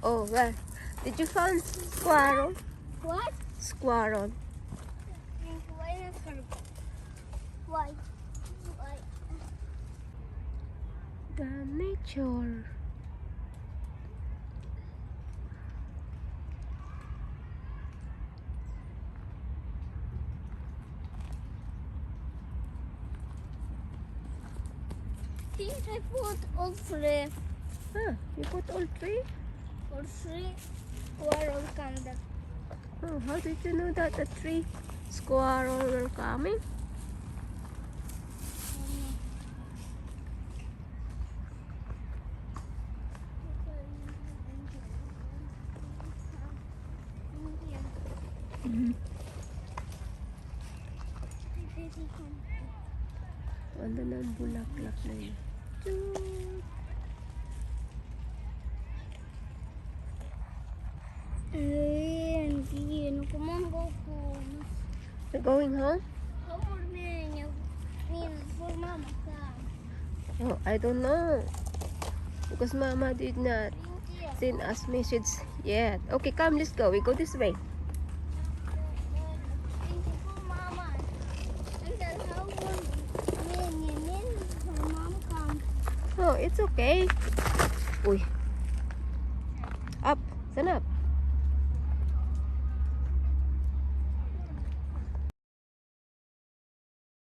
Oh, where? Did you find squirrel? What? Squirrel. Why not circle? Why? Why? The nature. Think I put all three Huh, you put all three? or three squirrel candle. Oh, how did you know that the three squirrel were coming? Ano na ang bulaklak na yun? Choo! Hindi, come on, go home. You're going home? Go for me, for mama. Oh, I don't know. Because Mama did not Thank you. send us message yet. Okay, come, let's go. We go this way. Thank you for mama. And then how will her mom come? Oh, it's okay. Uy. Up. Stand up.